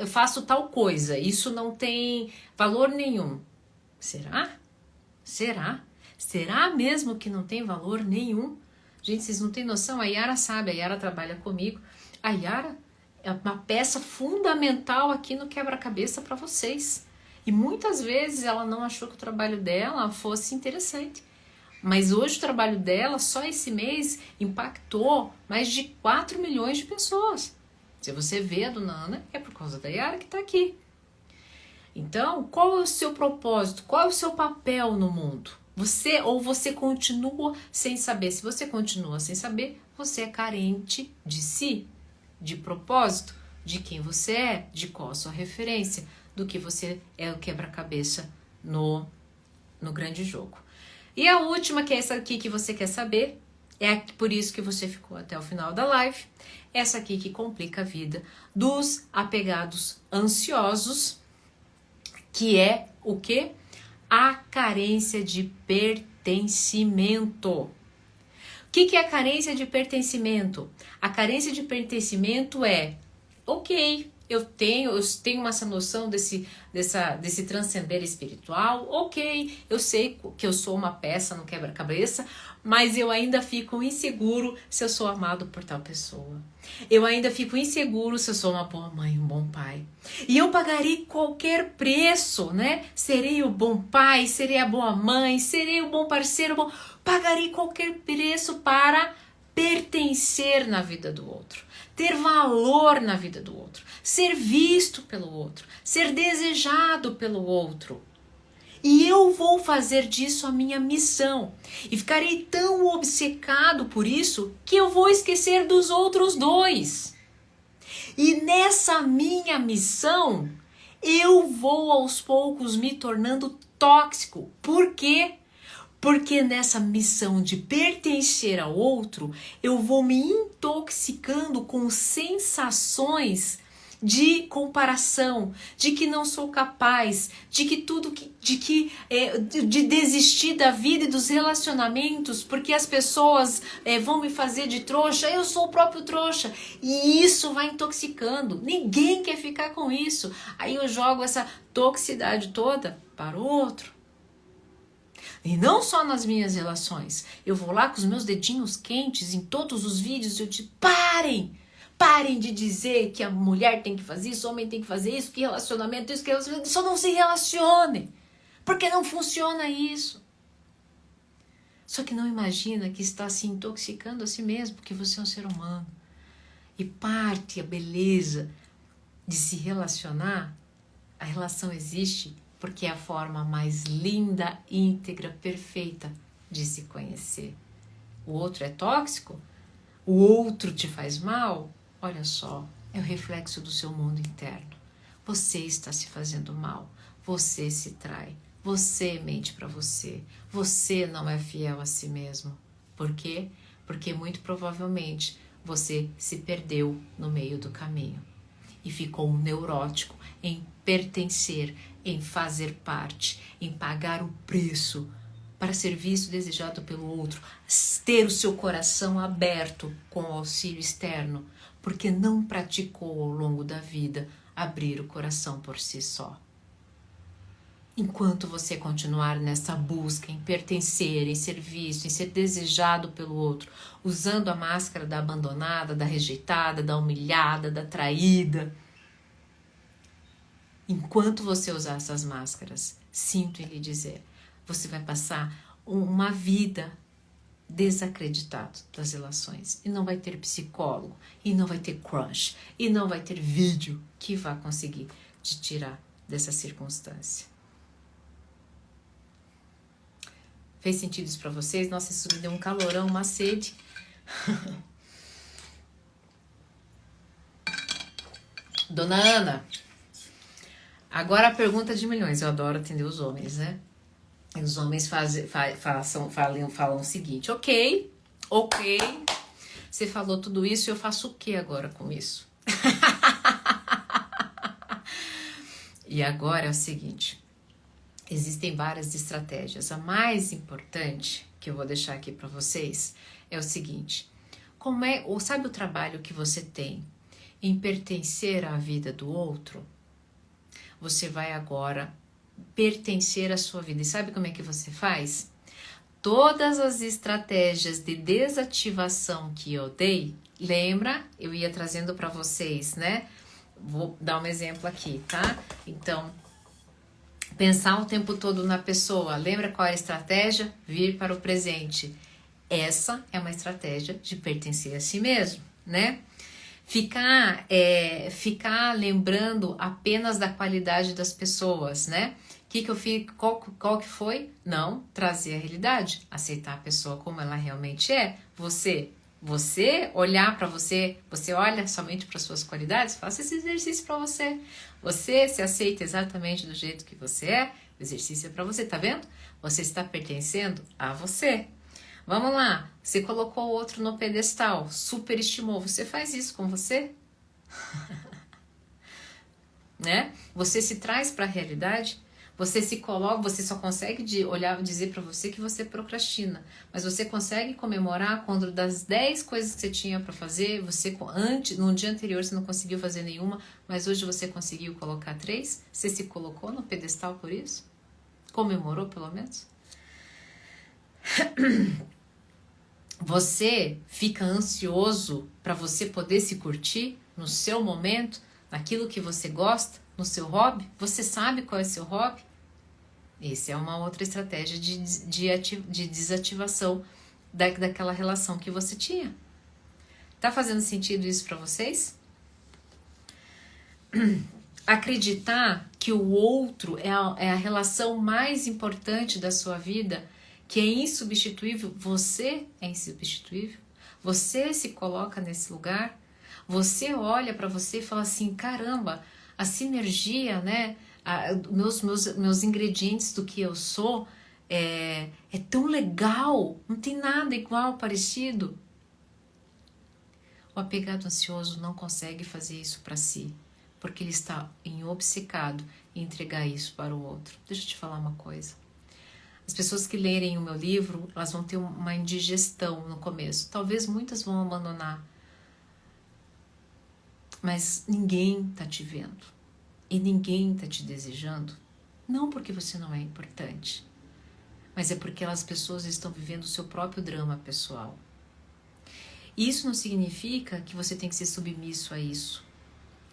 faço tal coisa, isso não tem valor nenhum. Será? Será? Será mesmo que não tem valor nenhum? Gente, vocês não têm noção? A Yara sabe, a Yara trabalha comigo. A Yara é uma peça fundamental aqui no quebra-cabeça para vocês. E muitas vezes ela não achou que o trabalho dela fosse interessante. Mas hoje o trabalho dela, só esse mês, impactou mais de 4 milhões de pessoas. Se você vê a dona Ana, é por causa da Yara que está aqui. Então, qual é o seu propósito? Qual é o seu papel no mundo? Você continua sem saber? Se você continua sem saber, você é carente de si, de propósito, de quem você é, de qual a sua referência, do que você é o quebra-cabeça no grande jogo. E a última, que é essa aqui que você quer saber, é por isso que você ficou até o final da live, essa aqui que complica a vida dos apegados ansiosos, que é o quê? A carência de pertencimento. O que é a carência de pertencimento? A carência de pertencimento é, ok, eu tenho essa noção desse transcender espiritual, ok, eu sei que eu sou uma peça no quebra-cabeça, mas eu ainda fico inseguro se eu sou amado por tal pessoa. Eu ainda fico inseguro se eu sou uma boa mãe, um bom pai. E eu pagarei qualquer preço, né? Serei o bom pai, serei a boa mãe, serei o bom parceiro, pagarei qualquer preço para pertencer na vida do outro, ter valor na vida do outro, ser visto pelo outro, ser desejado pelo outro. E eu vou fazer disso a minha missão. E ficarei tão obcecado por isso que eu vou esquecer dos outros 2. E nessa minha missão, eu vou aos poucos me tornando tóxico. Por quê? Porque nessa missão de pertencer ao outro, eu vou me intoxicando com sensações de comparação, de que não sou capaz, de que de desistir da vida e dos relacionamentos, porque as pessoas vão me fazer de trouxa, eu sou o próprio trouxa, e isso vai intoxicando. Ninguém quer ficar com isso. Aí eu jogo essa toxicidade toda para o outro. E não só nas minhas relações. Eu vou lá com os meus dedinhos quentes em todos os vídeos e eu digo, parem de dizer que a mulher tem que fazer isso, o homem tem que fazer isso, que relacionamento, isso, que relacionamento. Só não se relacionem, porque não funciona isso. Só que não imagina que está se intoxicando a si mesmo, porque você é um ser humano. E parte a beleza de se relacionar, a relação existe porque é a forma mais linda, íntegra, perfeita de se conhecer. O outro é tóxico? O outro te faz mal? Olha só, é o reflexo do seu mundo interno. Você está se fazendo mal, você se trai, você mente para você, você não é fiel a si mesmo. Por quê? Porque muito provavelmente você se perdeu no meio do caminho e ficou um neurótico em pertencer, em fazer parte, em pagar o preço para ser visto e desejado pelo outro, ter o seu coração aberto com o auxílio externo, porque não praticou ao longo da vida abrir o coração por si só. Enquanto você continuar nessa busca em pertencer, em ser visto, em ser desejado pelo outro, usando a máscara da abandonada, da rejeitada, da humilhada, da traída, enquanto você usar essas máscaras, sinto em lhe dizer, você vai passar uma vida desacreditado das relações. E não vai ter psicólogo, e não vai ter crush, e não vai ter vídeo que vá conseguir te tirar dessa circunstância. Fez sentido isso pra vocês? Nossa, isso me deu um calorão, uma sede. Dona Ana, agora a pergunta de milhões. Eu adoro atender os homens, né? E os homens falam o seguinte, ok, você falou tudo isso, eu faço o que agora com isso? E agora é o seguinte, existem várias estratégias. A mais importante que eu vou deixar aqui para vocês é o seguinte, sabe o trabalho que você tem em pertencer à vida do outro? Você vai agora pertencer à sua vida. E sabe como é que você faz? Todas as estratégias de desativação que eu dei, lembra? Eu ia trazendo para vocês, né? Vou dar um exemplo aqui, tá? Então, pensar o tempo todo na pessoa. Lembra qual é a estratégia? Vir para o presente. Essa é uma estratégia de pertencer a si mesmo, né? Ficar lembrando apenas da qualidade das pessoas, né? Que eu fiz, qual que foi? Não, trazer a realidade, aceitar a pessoa como ela realmente é. Você olhar para você olha somente para suas qualidades, faça esse exercício para você. Você se aceita exatamente do jeito que você é, o exercício é para você, tá vendo? Você está pertencendo a você. Vamos lá, você colocou o outro no pedestal, superestimou, você faz isso com você? Né? Você se traz para a realidade, você se coloca, você só consegue olhar e dizer para você que você procrastina, mas você consegue comemorar quando das 10 coisas que você tinha para fazer, no dia anterior você não conseguiu fazer nenhuma, mas hoje você conseguiu colocar 3? Você se colocou no pedestal por isso? Comemorou pelo menos? Você fica ansioso para você poder se curtir no seu momento, naquilo que você gosta, no seu hobby? Você sabe qual é o seu hobby? Essa é uma outra estratégia de desativação daquela relação que você tinha. Tá fazendo sentido isso para vocês? Acreditar que o outro é a relação mais importante da sua vida, que é insubstituível, você é insubstituível, você se coloca nesse lugar, você olha para você e fala assim, caramba, a sinergia, né? Meus ingredientes do que eu sou é tão legal, não tem nada igual, parecido. O apegado ansioso não consegue fazer isso para si, porque ele está obcecado em entregar isso para o outro. Deixa eu te falar uma coisa. As pessoas que lerem o meu livro, elas vão ter uma indigestão no começo. Talvez muitas vão abandonar. Mas ninguém está te vendo. E ninguém está te desejando. Não porque você não é importante, mas é porque as pessoas estão vivendo o seu próprio drama pessoal. Isso não significa que você tem que ser submisso a isso.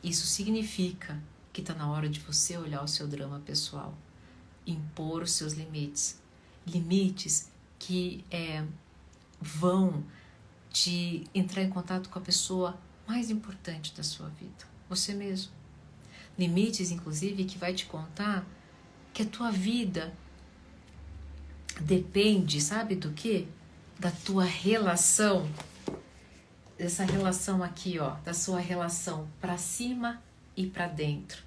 Isso significa que está na hora de você olhar o seu drama pessoal, impor os seus limites. Limites que vão te entrar em contato com a pessoa mais importante da sua vida, você mesmo. Limites, inclusive, que vai te contar que a tua vida depende, sabe do quê? Da tua relação, dessa relação aqui, ó, da sua relação para cima e para dentro.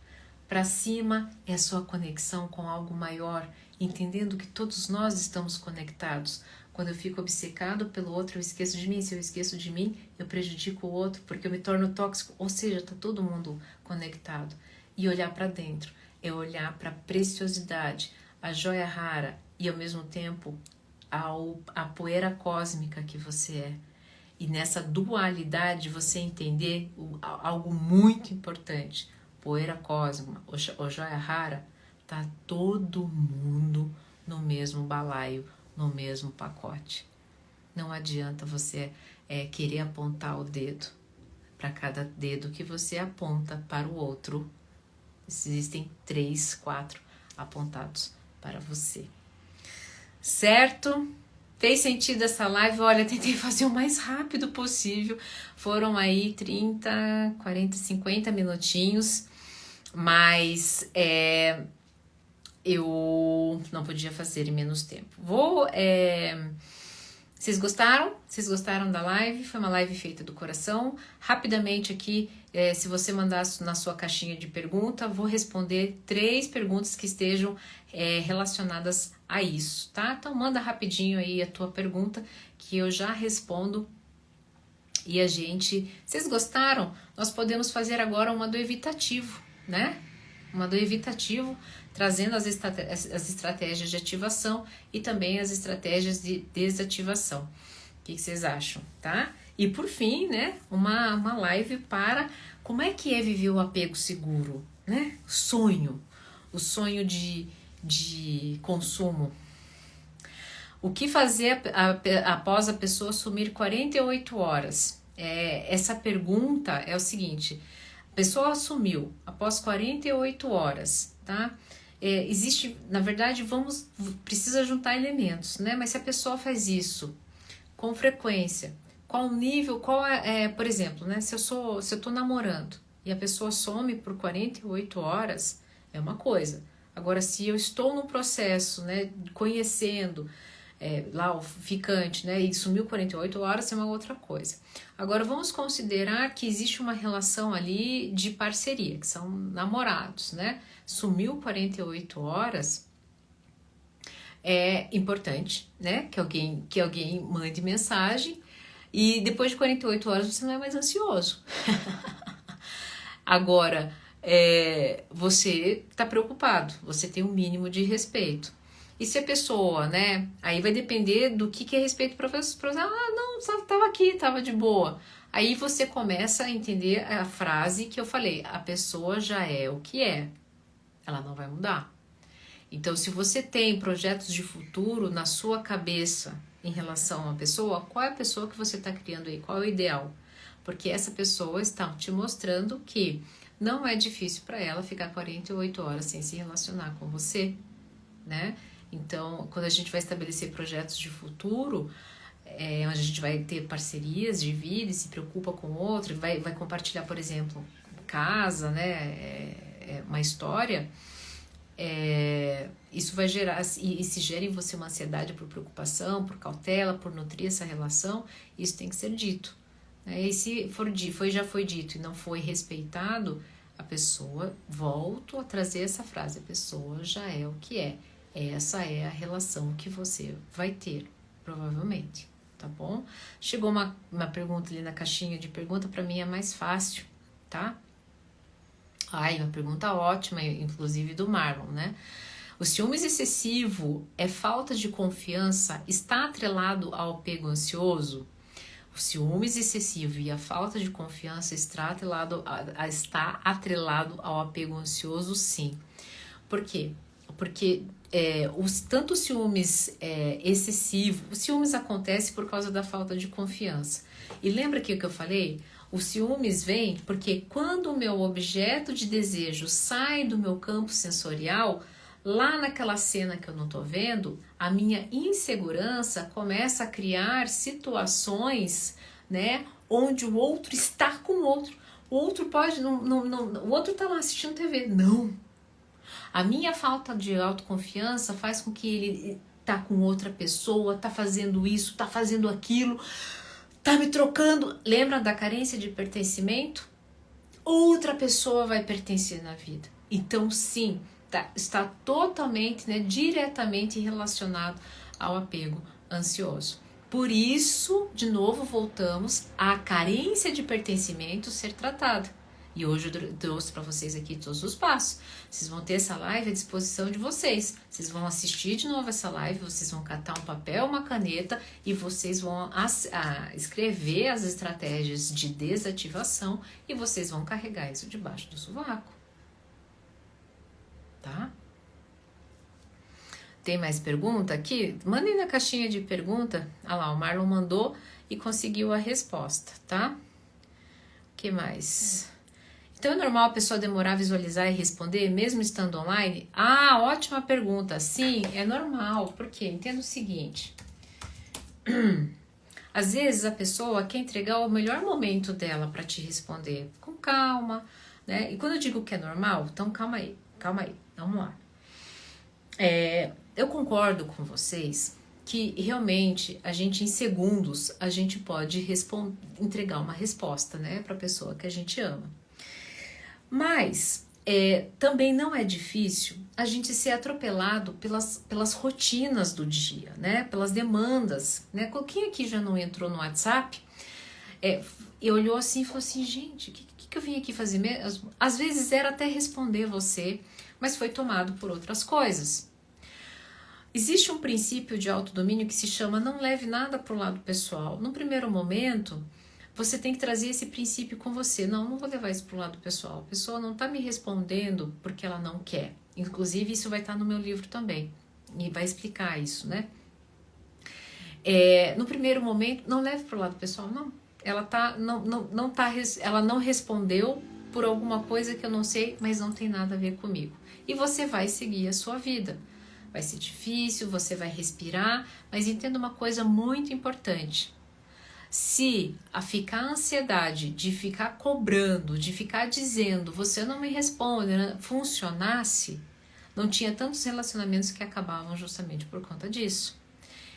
Para cima é a sua conexão com algo maior, entendendo que todos nós estamos conectados. Quando eu fico obcecado pelo outro, eu esqueço de mim. Se eu esqueço de mim, eu prejudico o outro, porque eu me torno tóxico. Ou seja, está todo mundo conectado. E olhar para dentro é olhar para a preciosidade, a joia rara e, ao mesmo tempo, a poeira cósmica que você é. E nessa dualidade, você entender algo muito importante. Poeira cósmica, ou joia rara, tá todo mundo no mesmo balaio, no mesmo pacote. Não adianta você querer apontar o dedo para cada dedo que você aponta para o outro. Existem 3, 4 apontados para você. Certo? Fez sentido essa live? Olha, tentei fazer o mais rápido possível. Foram aí 30, 40, 50 minutinhos. Mas eu não podia fazer em menos tempo. Vocês gostaram? Vocês gostaram da live? Foi uma live feita do coração. Rapidamente aqui, se você mandar na sua caixinha de pergunta, vou responder 3 perguntas que estejam relacionadas a isso, tá? Então manda rapidinho aí a tua pergunta que eu já respondo. E vocês gostaram? Nós podemos fazer agora uma do evitativo, né? Uma do evitativo, trazendo as estratégias de ativação e também as estratégias de desativação. O que vocês acham, tá? E por fim, né, uma live para como é que é viver o apego seguro, né? O sonho de consumo. O que fazer após a pessoa sumir 48 horas? Essa pergunta é o seguinte: a pessoa sumiu após 48 horas, tá? Existe, na verdade, precisa juntar elementos, né? Mas se a pessoa faz isso com frequência, qual nível, por exemplo, né? Se eu tô namorando e a pessoa some por 48 horas, é uma coisa. Agora, se eu estou no processo, né, conhecendo lá o ficante, né, e sumiu 48 horas, é uma outra coisa. Agora, vamos considerar que existe uma relação ali de parceria, que são namorados, né? Sumiu 48 horas, é importante, né, que alguém mande mensagem e depois de 48 horas você não é mais ansioso. Agora, você está preocupado, você tem um mínimo de respeito. E se a pessoa, né, aí vai depender do que é respeito para você. Não, estava aqui, estava de boa. Aí você começa a entender a frase que eu falei: a pessoa já é o que é, ela não vai mudar. Então, se você tem projetos de futuro na sua cabeça em relação a uma pessoa, qual é a pessoa que você está criando aí? Qual é o ideal? Porque essa pessoa está te mostrando que não é difícil para ela ficar 48 horas sem se relacionar com você, né? Então, quando a gente vai estabelecer projetos de futuro, onde a gente vai ter parcerias de vida e se preocupa com o outro, vai compartilhar, por exemplo, casa, né? Uma história, isso vai gerar, e se gera em você uma ansiedade por preocupação, por cautela, por nutrir essa relação, isso tem que ser dito. E se já foi dito e não foi respeitado, A pessoa, volto a trazer essa frase, a pessoa já é o que é. Essa é a relação que você vai ter, provavelmente, tá bom? Chegou uma pergunta ali na caixinha de pergunta, para mim é mais fácil, tá? Ai, uma pergunta ótima, inclusive do Marlon, né? O ciúmes excessivo é falta de confiança, está atrelado ao apego ansioso? O ciúmes excessivo e a falta de confiança está atrelado ao apego ansioso, sim. Por quê? Porque tanto o ciúmes excessivo, o ciúmes acontece por causa da falta de confiança. E lembra que o que eu falei? O ciúmes vem porque quando o meu objeto de desejo sai do meu campo sensorial, lá naquela cena que eu não tô vendo, a minha insegurança começa a criar situações, né, onde o outro está com o outro. O outro pode, o outro tá lá assistindo TV. Não. A minha falta de autoconfiança faz com que ele tá com outra pessoa, tá fazendo isso, tá fazendo aquilo, tá me trocando. Lembra da carência de pertencimento? Outra pessoa vai pertencer na vida. Então, sim, está totalmente, né, diretamente relacionado ao apego ansioso. Por isso, de novo, voltamos à carência de pertencimento ser tratada. E hoje eu trouxe para vocês aqui todos os passos. Vocês vão ter essa live à disposição de vocês. Vocês vão assistir de novo essa live, vocês vão catar um papel, uma caneta e vocês vão escrever as estratégias de desativação e vocês vão carregar isso debaixo do sovaco. Tá? Tem mais pergunta aqui? Mandem na caixinha de pergunta. Ah lá, o Marlon mandou e conseguiu a resposta, tá? O que mais? Então é normal a pessoa demorar a visualizar e responder, mesmo estando online? Ah, ótima pergunta. Sim, é normal. Por quê? Entenda o seguinte. Às vezes a pessoa quer entregar o melhor momento dela para te responder. Com calma, né? E quando eu digo que é normal, então calma aí, vamos lá. Eu concordo com vocês que realmente a gente em segundos a gente pode entregar uma resposta, né, para a pessoa que a gente ama. Mas também não é difícil a gente ser atropelado pelas rotinas do dia, né? Pelas demandas, né? Quem aqui já não entrou no WhatsApp e olhou assim e falou assim, gente, o que eu vim aqui fazer mesmo? Às vezes era até responder você, mas foi tomado por outras coisas. Existe um princípio de autodomínio que se chama não leve nada para o lado pessoal. No primeiro momento, você tem que trazer esse princípio com você. Não vou levar isso para o lado pessoal. A pessoa não está me respondendo porque ela não quer. Inclusive, isso vai estar no meu livro também. E vai explicar isso, né? No primeiro momento, não leve para o lado pessoal, não. Ela não respondeu por alguma coisa que eu não sei, mas não tem nada a ver comigo. E você vai seguir a sua vida. Vai ser difícil, você vai respirar, mas entenda uma coisa muito importante. Se ficar a ansiedade de ficar cobrando, de ficar dizendo, você não me responde, funcionasse, não tinha tantos relacionamentos que acabavam justamente por conta disso.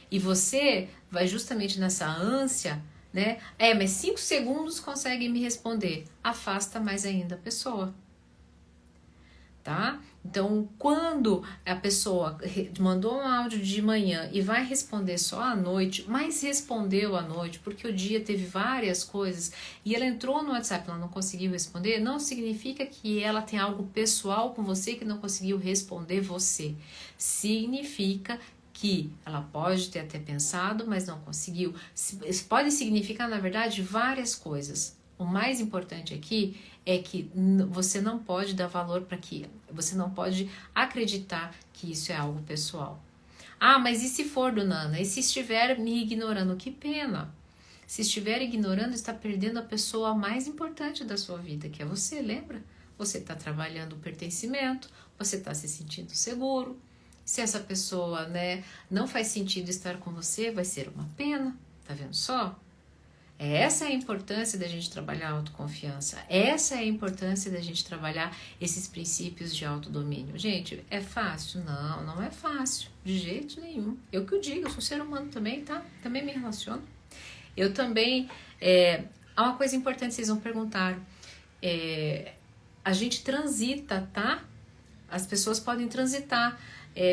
E você vai justamente nessa ânsia, né? Mas 5 segundos consegue me responder. Afasta mais ainda a pessoa. Tá? Então, quando a pessoa mandou um áudio de manhã e vai responder só à noite, mas respondeu à noite porque o dia teve várias coisas e ela entrou no WhatsApp e ela não conseguiu responder, não significa que ela tem algo pessoal com você que não conseguiu responder você. Significa que ela pode ter até pensado, mas não conseguiu. Pode significar, na verdade, várias coisas. O mais importante aqui é que você não pode dar valor para aquilo. Você não pode acreditar que isso é algo pessoal. Ah, mas e se for, dona Ana? E se estiver me ignorando? Que pena. Se estiver ignorando, está perdendo a pessoa mais importante da sua vida, que é você, lembra? Você está trabalhando o pertencimento, você está se sentindo seguro. Se essa pessoa, né, não faz sentido estar com você, vai ser uma pena. Tá vendo só? Essa é a importância da gente trabalhar a autoconfiança. Essa é a importância da gente trabalhar esses princípios de autodomínio. Gente, é fácil? Não é fácil. De jeito nenhum. Eu que eu digo, eu sou ser humano também, tá? Também me relaciono. Eu também... há uma coisa importante, vocês vão perguntar. a gente transita, tá? As pessoas podem transitar,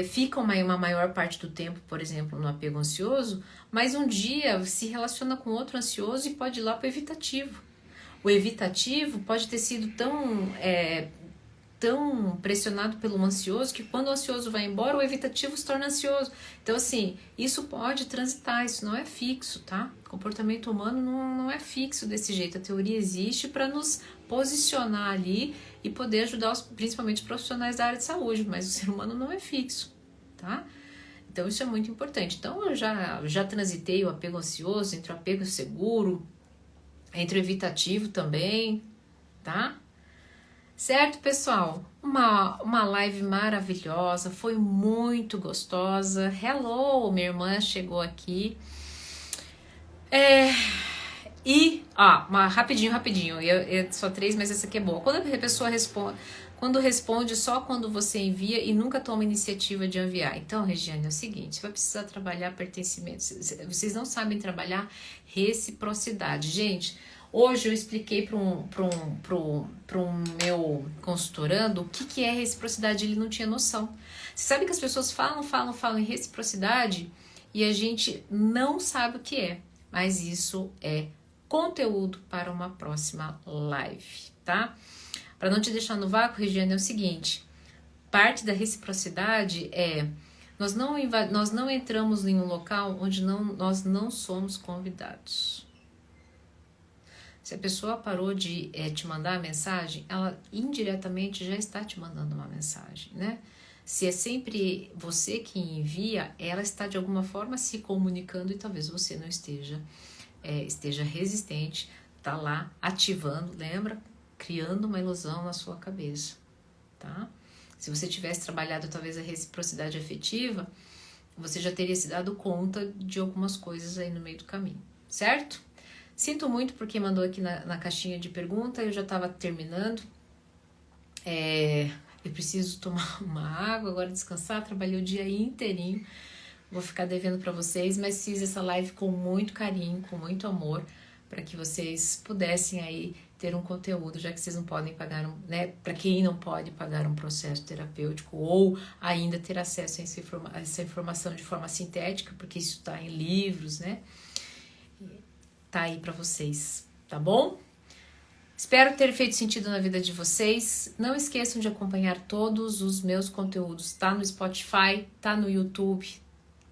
ficam uma maior parte do tempo, por exemplo, no apego ansioso, mas um dia se relaciona com outro ansioso e pode ir lá para o evitativo. O evitativo pode ter sido tão pressionado pelo ansioso que quando o ansioso vai embora, o evitativo se torna ansioso. Então, assim, isso pode transitar, isso não é fixo, tá? O comportamento humano não é fixo desse jeito. A teoria existe para nos posicionar ali e poder ajudar principalmente os profissionais da área de saúde, mas o ser humano não é fixo, tá? Então, isso é muito importante. Então, eu já transitei o apego ansioso, entre o apego seguro, entre o evitativo também, tá? Certo, pessoal? Uma live maravilhosa, foi muito gostosa. Hello, minha irmã chegou aqui. Rapidinho, só 3, mas essa aqui é boa. Quando a pessoa responde só quando você envia e nunca toma iniciativa de enviar. Então, Regiane, é o seguinte, você vai precisar trabalhar pertencimento. Vocês não sabem trabalhar reciprocidade. Gente, hoje eu expliquei para um meu consultorando o que é reciprocidade, ele não tinha noção. Você sabe que as pessoas falam em reciprocidade e a gente não sabe o que é, mas isso é conteúdo para uma próxima live, tá? Para não te deixar no vácuo, Regiane, é o seguinte, parte da reciprocidade nós não entramos em um local onde nós não somos convidados. Se a pessoa parou de te mandar a mensagem, ela indiretamente já está te mandando uma mensagem, né? Se é sempre você que envia, ela está de alguma forma se comunicando e talvez você não esteja resistente, tá lá ativando, lembra? Criando uma ilusão na sua cabeça, tá? Se você tivesse trabalhado talvez a reciprocidade afetiva, você já teria se dado conta de algumas coisas aí no meio do caminho, certo? Sinto muito porque mandou aqui na caixinha de pergunta, eu já estava terminando. Eu preciso tomar uma água, agora descansar, trabalhei o dia inteirinho. Vou ficar devendo para vocês, mas fiz essa live com muito carinho, com muito amor, para que vocês pudessem aí ter um conteúdo, já que vocês não podem pagar, né? Para quem não pode pagar um processo terapêutico ou ainda ter acesso a essa informação de forma sintética, porque isso está em livros, né? Tá aí para vocês, tá bom? Espero ter feito sentido na vida de vocês. Não esqueçam de acompanhar todos os meus conteúdos. Tá no Spotify, tá no YouTube.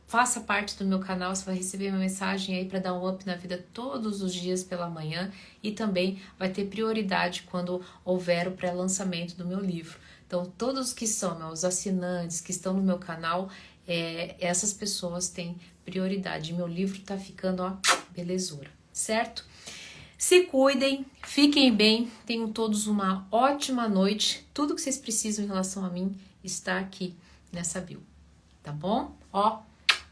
Faça parte do meu canal, você vai receber uma mensagem aí para dar um up na vida todos os dias pela manhã e também vai ter prioridade quando houver o pré-lançamento do meu livro. Então, todos que são meus assinantes, que estão no meu canal, essas pessoas têm prioridade. Meu livro tá ficando, ó, belezura, certo? Se cuidem, fiquem bem, tenham todos uma ótima noite. Tudo que vocês precisam em relação a mim está aqui nessa bio, tá bom? Ó,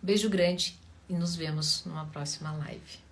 beijo grande e nos vemos numa próxima live.